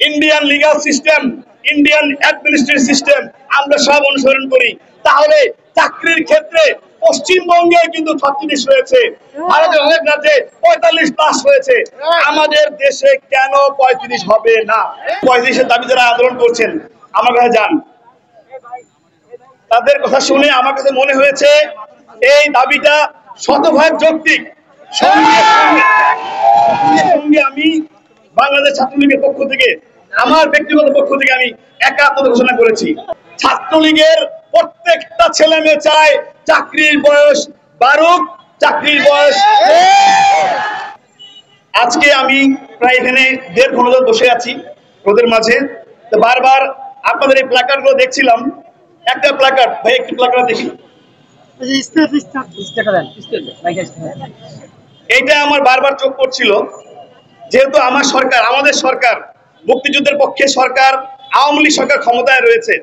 Indian legal system, Indian administrative system আমরা সব অনুসরণ করি, তাহলে চাকরির ক্ষেত্রে পশ্চিমবঙ্গে কিন্তু 36 রয়েছে, ভারতের অনেক রাজ্যে 45+ রয়েছে, আমাদের দেশে কেন 35 হবে না? 35-এর দাবি যারা আন্দোলন করছেন আমার কাছে যান, তাদের কথা শুনে আমার কাছে মনে হয়েছে এই দাবিটা শতভাগ যৌক্তিক। সঙ্গে আমি বাংলাদেশ ছাত্রলীগের পক্ষ থেকে, আমার ব্যক্তিগত পক্ষ থেকে আমি একাত্মতা ঘোষণা করেছি। ছাত্রলীগের প্রত্যেকটা ছেলে মেয়ে চায় চাকরির বয়স বাড়ুক, চাকরির বয়স। আজকে আমি প্রায় এখানে 1.5 ঘন্টা বসে আছি রোদের মাঝে, তো বারবার আপনাদের এই প্ল্যাকার্ড গুলো দেখছিলাম। একটা প্ল্যাকার্ড ভাই, একটি প্ল্যাকার্ড দেখি, এইটা আমার বারবার চোখ পড়ছিল। যেহেতু আমার সরকার, আমাদের সরকার মুক্তিযুদ্ধের পক্ষে সরকার, আওয়ামী লীগ সরকার ক্ষমতায় রয়েছে।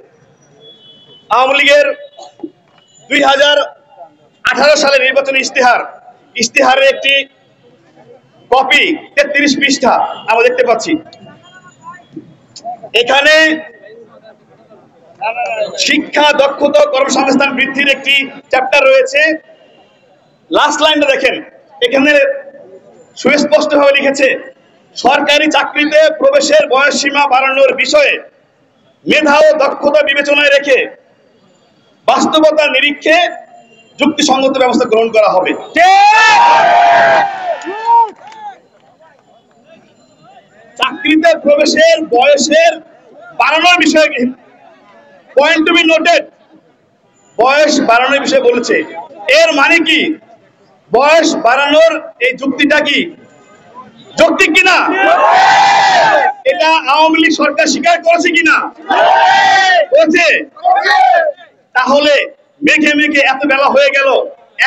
আওয়ামী লীগের 2018 সালের নির্বাচনী ইশতেহারের একটি কপি 33 পৃষ্ঠা আমরা দেখতে পাচ্ছি। এখানে শিক্ষা, দক্ষতা, কর্মসংস্থান বৃদ্ধির একটি চ্যাপ্টার রয়েছে। লাস্ট লাইনটা দেখেন, এখানে সুস্পষ্টভাবে লিখেছে সরকারি চাকরিতে প্রবেশের বয়স সীমা বাড়ানোর বিষয়ে মেধা ও দক্ষতা বিবেচনায় রেখে বাস্তবতার নিরীক্ষে যুক্তিসঙ্গত ব্যবস্থা গ্রহণ করা হবে। চাকরিতে প্রবেশের বয়সের বাড়ানোর বিষয়ে, পয়েন্ট টু বি নোটেড, বয়স বাড়ানোর বিষয়ে বলেছে। এর মানে কি? বয়স বাড়ানোর এই যুক্তিটা কি যৌক্তিক কিনা? এটা আওয়ামী লীগ সরকার স্বীকার করেছে কিনা? বলছে। তাহলে মেঘে মেঘে এত বেলা হয়ে গেল,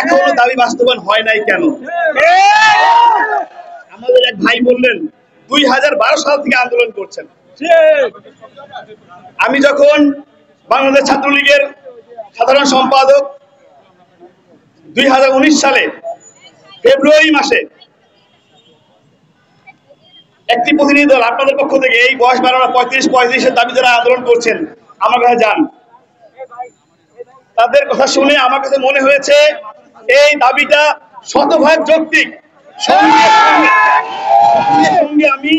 এখনো দাবি বাস্তবায়ন হয় নাই কেন? আমাদের এক ভাই বললেন 2012 সাল থেকে আন্দোলন করছেন। আমি যখন বাংলাদেশ ছাত্রলীগের সাধারণ সম্পাদক 2019 সালে ফেব্রুয়ারি মাসে একটি প্রতিনিধি দল আপনাদের পক্ষ থেকে এই বয়স বাড়ানো 35-35-এর দাবি যারা আন্দোলন করছেন আমার কাছে যান, তাদের কথা শুনে আমার কাছে মনে হয়েছে এই দাবিটা শতভাগ যৌক্তিক। সঙ্গে আমি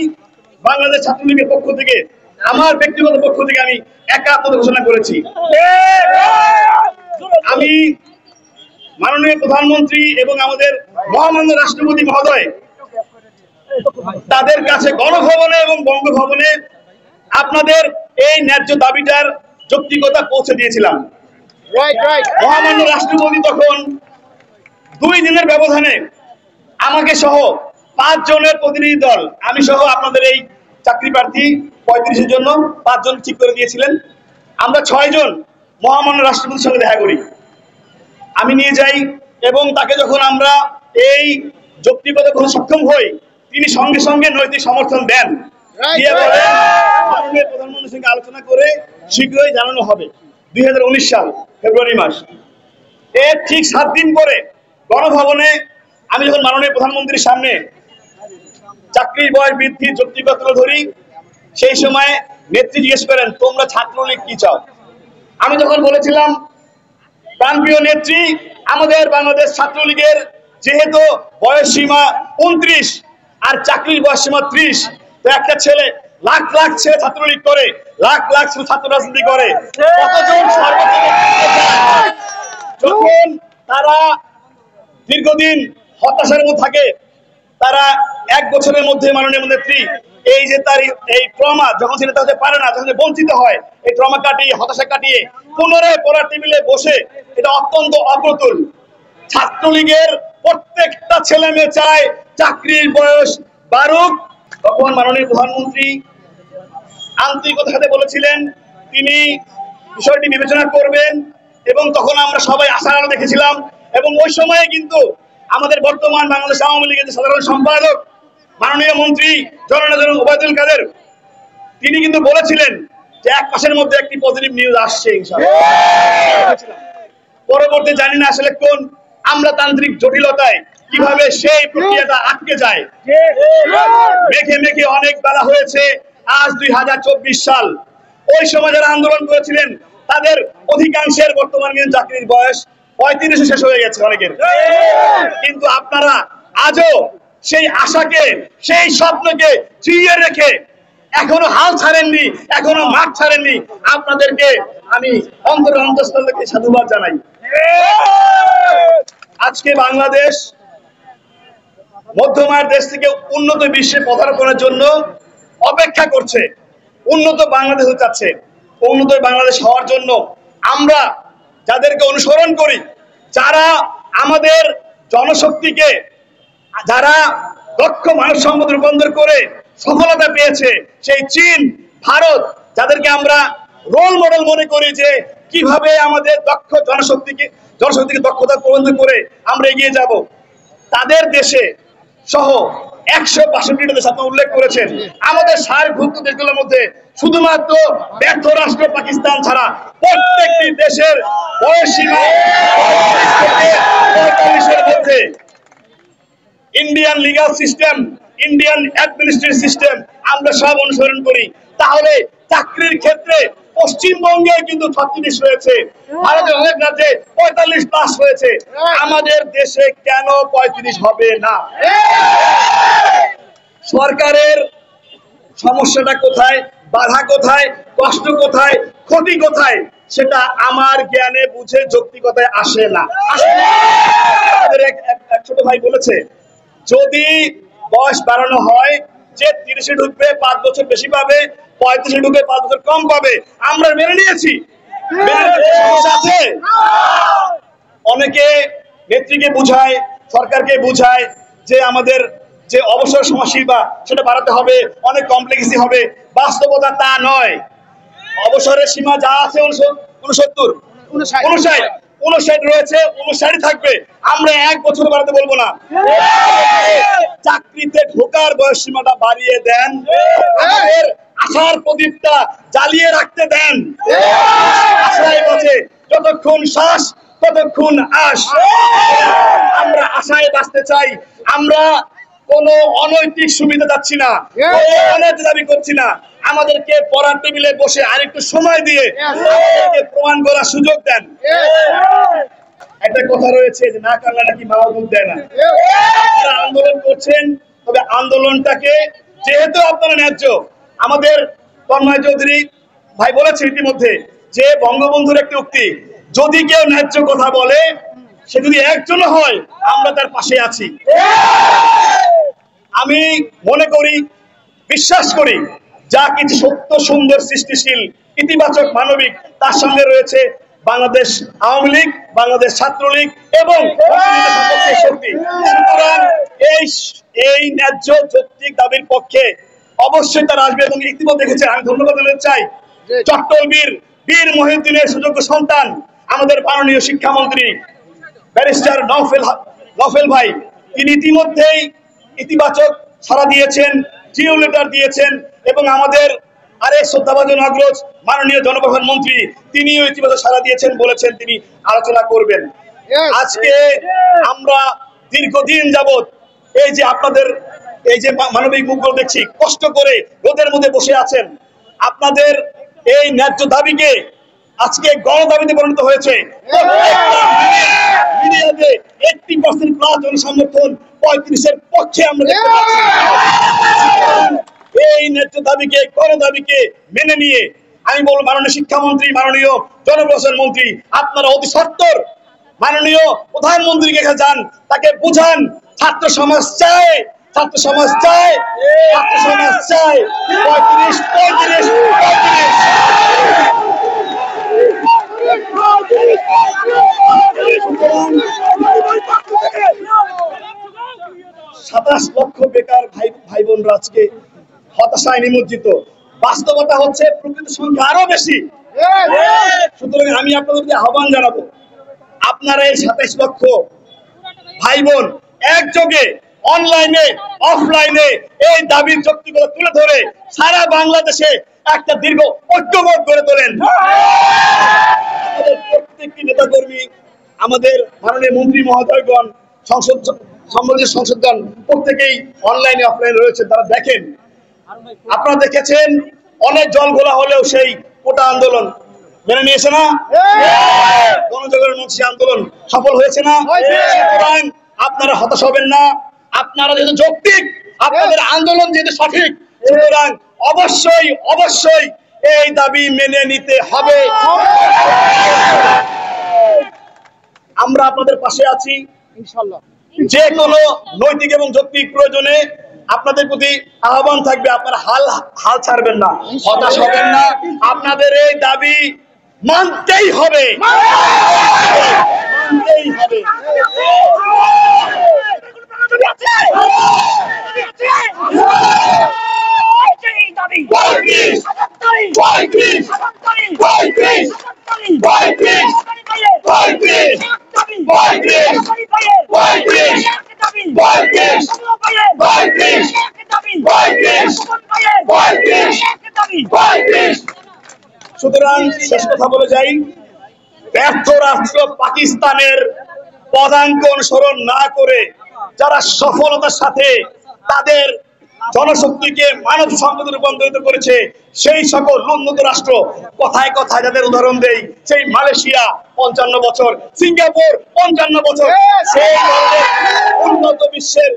বাংলাদেশ ছাত্রলীগের পক্ষ থেকে, আমার ব্যক্তিগত পক্ষ থেকে আমি একাত্মতা ঘোষণা করেছি। আমি মাননীয় প্রধানমন্ত্রী এবং আমাদের মহামান্য রাষ্ট্রপতি মহোদয় তাদের কাছে গণভবনে এবং বঙ্গভবনে আপনাদের এই ন্যায্য দাবিটার যৌক্তিকতা পৌঁছে দিয়েছিলাম। মহামান্য রাষ্ট্রপতি তখন 2 দিনের ব্যবধানে আমাকে সহ 5 জনের প্রতিনিধি দল, আমি সহ আপনাদের এই চাকরি প্রার্থী 35-এর জন্য 5 জন ঠিক করে দিয়েছিলেন। আমরা 6 জন মহামান্য রাষ্ট্রপতির সঙ্গে দেখা করি, আমি নিয়ে যাই, এবং তাকে যখন আমরা এই যৌক্তিকতা বলতে সক্ষম হই, তিনি সঙ্গে সঙ্গে নৈতিক সমর্থন দেন, দিয়ে বলেন মাননীয় প্রধানমন্ত্রীর সঙ্গে আলোচনা করে শীঘ্রই জানানো হবে। 2019 সাল ফেব্রুয়ারি মাস, এর ঠিক 7 দিন পরে গণভবনে আমি যখন মাননীয় প্রধানমন্ত্রীর সামনে চাকরির বয়স বৃদ্ধির যৌক্তিকতা তুলে ধরি, সেই সময় নেত্রী জিজ্ঞেস করেন তোমরা ছাত্রলীগ কি চাও? আমি যখন বলেছিলাম প্রাণপ্রিয় নেত্রী, আমাদের বাংলাদেশ ছাত্রলীগের যেহেতু বয়স সীমা 29 আর চাকরির বয়স সীমা 30, তো একটা ছেলে লাখ লাখ ছেলে ছাত্রলীগ করে, লাখ লাখ ছাত্র রাজনীতি করে, কতজন যখন তারা দীর্ঘদিন হতাশার মধ্যে থাকে, তারা 1 বছরের মধ্যে মাননীয় নেত্রী এই যে তার এই ট্রমা যখন সেটা হতে পারে না, যখন বঞ্চিত হয়, এই ট্রমা কাটিয়ে, হতাশা কাটিয়ে পুনরায় পড়ার টেবিলে বসে, এটা অত্যন্ত অপ্রতুল। ছাত্রলীগের প্রত্যেকটা ছেলে মেয়ে চায় চাকরির বয়স বাড়ুক। তখন মাননীয় প্রধানমন্ত্রী আন্তরিকতার সাথে বলেছিলেন তিনি বিষয়টি বিবেচনা করবেন, এবং তখন আমরা সবাই আশার আলো দেখেছিলাম। এবং ওই সময়ে কিন্তু আমাদের বর্তমান বাংলাদেশ আওয়ামী লীগের সাধারণ সম্পাদক মাননীয় মন্ত্রী জননেতা ওবায়দুল কাদের, তিনি কিন্তু বলেছিলেন যে 1 মাসের মধ্যে একটি পজিটিভ নিউজ আসছে ইনশাআল্লাহ। পরবর্তী জানি না আসলে কোন আমলাতান্ত্রিক জটিলতায় কিভাবে সেই প্রক্রিয়াটা আটকে যায়। মেঘে মেঘে অনেক বেলা হয়েছে, আজ 2024 সাল। ওই সময় যারা আন্দোলন করেছিলেন তাদের অধিকাংশের বর্তমান কিন্তু চাকরির বয়স 35 শেষ হয়ে গেছে অনেকের। কিন্তু আপনারা আজও সেই আশাকে, সেই স্বপ্নকে জিইয়ে রেখে এখনো হাল ছাড়েননি, এখনো মাঠ ছাড়েননি। আপনাদেরকে আমি অন্তঃস্থল থেকে সাধুবাদ জানাই। আজকে বাংলাদেশ মধ্যমায়ের দেশ থেকে উন্নত বিশ্বে পদার্পণের জন্য অপেক্ষা করছে, উন্নত বাংলাদেশ হতে চাচ্ছে। উন্নত বাংলাদেশ হওয়ার জন্য আমরা যাদেরকে অনুসরণ করি, যারা আমাদের জনশক্তিকে, যারা দক্ষ মানব সম্পদ রূপান্তর করে সফলতা পেয়েছে, সেই চীন, ভারত, যাদেরকে আমরা রোল মডেল মনে করি যে কিভাবে আমাদের দক্ষ জনশক্তিকে দক্ষতা রূপান্তর করে আমরা এগিয়ে যাব, তাদের দেশে সহ 162টা দেশ আপনি উল্লেখ করেছেন। আমাদের সার্কভুক্ত দেশগুলোর মধ্যে শুধুমাত্র ব্যর্থ রাষ্ট্র পাকিস্তান ছাড়া প্রত্যেকটি দেশের বয়সসীমা 45-এর মধ্যে। Indian legal system, Indian administrative system আমরা সব অনুসরণ করি। তাহলে চাকরির ক্ষেত্রে পশ্চিমবঙ্গে কিন্তু 36 রয়েছে, ভারতের অনেক রাজ্যে 45+ রয়েছে। আমাদের দেশে কেন 35 হবে না? সরকারের সমস্যাটা কোথায়, বাধা কোথায়, কষ্ট কোথায়, ক্ষতি কোথায়, সেটা আমার জ্ঞানে বুঝে যৌক্তিকতায় আসে না। আমাদের এক ছোট ভাই বলেছে, যদি বয়স বাড়ানো হয়, যে 30-এ ঢুকবে 5 বছর বেশি পাবে, 35-এ ঢুকবে 5 বছর কম পাবে। আমরা মেনে নিয়েছি। অনেকে নেত্রীকে বুঝায়, সরকারকে বুঝায় যে আমাদের যে অবসর সময়সীমা সেটা বাড়াতে হবে, অনেক কমপ্লেক্সি হবে। বাস্তবতা তা নয়। অবসরের সীমা যা আছে 59 রয়েছে, 59 থাকবে। আমরা 1 বছর বাড়াতে বলবো না। চাকরিতে ঢোকার বয়স সীমাটা বাড়িয়ে দেন, আমাদের আশার প্রদীপটা জ্বালিয়ে রাখতে দেন। আশায় বাঁচে, যতক্ষণ শ্বাস ততক্ষণ আশ। আমরা আশায় বাঁচতে চাই। আমরা কোনো অনৈতিক সুবিধা চাচ্ছি না, অনৈতিক দাবি করছি না। আমাদেরকে পড়ার টেবিলে বসে আরেকটু সময় দিয়ে আমাদেরকে প্রমাণ করার সুযোগ দেন। একটা কথা রয়েছে যে না কান্না নাকি মা দুধ দেয় না। আপনারা আন্দোলন করছেন, তবে আন্দোলনটাকে যেহেতু আপনারা ন্যায্য, আমাদের তন্ময় চৌধুরী ভাই বলেছে ইতিমধ্যে যে বঙ্গবন্ধুর একটি উক্তি, যদি কেউ ন্যায্য কথা বলে, সে যদি একজন হয়, আমরা তার পাশে আছি। আমি মনে করি, বিশ্বাস করি, যা কিছু সত্য, সুন্দর, সৃষ্টিশীল, ইতিবাচক, মানবিক, তার সঙ্গে রয়েছে বাংলাদেশ আওয়ামী লীগ, বাংলাদেশ ছাত্রলীগ এবং শক্তি। সুতরাং এই ন্যায্য যৌক্তিক দাবির পক্ষে অবশ্যই তারা আসবে এবং ইতিমধ্যে দেখেছে। আমি ধন্যবাদ জানাতে চাই চট্টগ্রামের বীর মহিউদ্দিনের সুযোগ্য সন্তান আমাদের মাননীয় শিক্ষামন্ত্রী ব্যারিস্টার নওফেল ভাই, তিনি ইতিমধ্যেই ইতিবাচক সাড়া দিয়েছেন, জিও লেটার দিয়েছেন এবং আমাদের আরেক শ্রদ্ধাভাজন অগ্রজ মাননীয় জনপ্রধানমন্ত্রী তিনিও ইতিবাচক সাড়া দিয়েছেন, বলেছেন তিনি আলোচনা করবেন। আজকে আমরা দীর্ঘদিন যাবৎ এই যে আপনাদের এই যে মানবিক মুখগুলো দেখছি, কষ্ট করে রোদের মধ্যে বসে আছেন, আপনাদের এই ন্যায্য দাবিকে আজকে গণদাবিতে পরিণত হয়েছে। মিডিয়াতে 80% জনসমর্থন, 35-এর পক্ষে আমরা দেখতে পাচ্ছি। এই ন্যায্য দাবিকে, গণদাবিকে মেনে নিয়ে আমি বলবো, মাননীয় শিক্ষামন্ত্রী, মাননীয় জনপ্রশাসন মন্ত্রী, আপনারা অতি সত্বর মাননীয় প্রধানমন্ত্রীকে যান, তাকে বুঝান ছাত্র সমাজ চায়, ছাত্র সমাজ চায়, ছাত্র সমাজ চায় 35। 27 লক্ষ বেকার ভাই বোনরা আজকে হতাশায় নিমজ্জিত। বাস্তবতা হচ্ছে প্রকৃত সংখ্যা আরো বেশি। সুতরাং আমি আপনাদেরকে আহ্বান জানাবো, আপনারা এই 27 লক্ষ ভাই বোন একযোগে অনলাইনে অফলাইনে এই দাবির যৌক্তিকতা তুলে ধরে সারা বাংলাদেশে একটা দীর্ঘ ঐক্যবোধ গড়ে তোলেন। আমাদের প্রত্যেকটি নেতাকর্মী, আমাদের মাননীয় মন্ত্রী মহোদয়গণ, সংসদগণ প্রত্যেকেই অনলাইনে অফলাইনে রয়েছে। তারা দেখেন আপনারা দেখেছেন অনেক জল ঘোলা হলেও সেই কোটা আন্দোলন মেনে নিয়েছে না? গণজাগরণ মঞ্চ আন্দোলন সফল হয়েছে না? সুতরাং আপনারা হতাশ হবেন না। আপনারা যেহেতু যৌক্তিক, আপনাদের আন্দোলন যেহেতু সঠিক, সুতরাং অবশ্যই অবশ্যই এই দাবি মেনে নিতে হবে। আমরা আপনাদের পাশে আছি ইনশাআল্লাহ। যে কোনো নৈতিক এবং যৌক্তিক প্রয়োজনে আপনাদের প্রতি আহ্বান থাকবে, আপনারা হাল ছাড়বেন না, হতাশ হবেন না। আপনাদের এই দাবি মানতেই হবে, মানতেই হবে। সুতরাং শেষ কথা বলে যাই, ব্যর্থ রাষ্ট্র পাকিস্তানের পদাঙ্ক অনুসরণ না করে যারা সফলতার সাথে তাদের জনশক্তিকে মানব সম্পদে রূপান্তরিত করেছে, সেই সকল উন্নত রাষ্ট্র, কথায় কথায় যাদের উদাহরণ দেই, সেই মালয়েশিয়া 55 বছর, সিঙ্গাপুর 55 বছর, সেই উন্নত বিশ্বের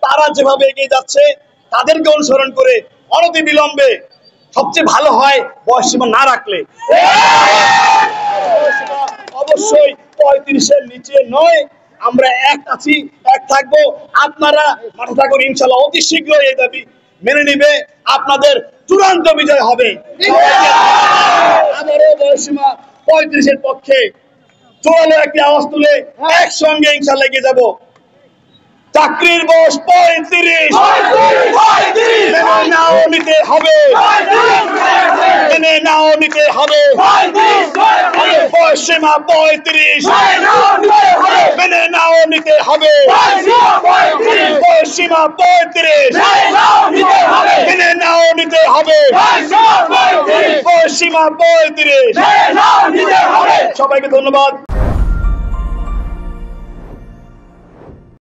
তারা যেভাবে এগিয়ে যাচ্ছে তাদেরকে অনুসরণ করে অনতি বিলম্বে, সবচেয়ে ভালো হয় বয়সসীমা না রাখলে, অবশ্যই 35-এর নিচে নয়। আমরা এক আছি, এক থাকবো। আপনারা মাঠে থাকুন, ইনশাআল্লাহ অতি শীঘ্রই এই দাবি মেনে নিবে, আপনাদের চূড়ান্ত বিজয় হবে। আবারও বয়সসীমা 35-এর পক্ষে জোরালো একটি আওয়াজ তুলে একসঙ্গে ইনশাআল্লাহ এগিয়ে যাবো। চাকরির বয়স 35, মেনে নাও নিতে হবে, মেনে নাও নিতে হবে। বয়সসীমা 35, মেনে নাও নিতে হবে। বয়সসীমা 35, মেনে নাও নিতে হবে। বয়সসীমা 35। সবাইকে ধন্যবাদ।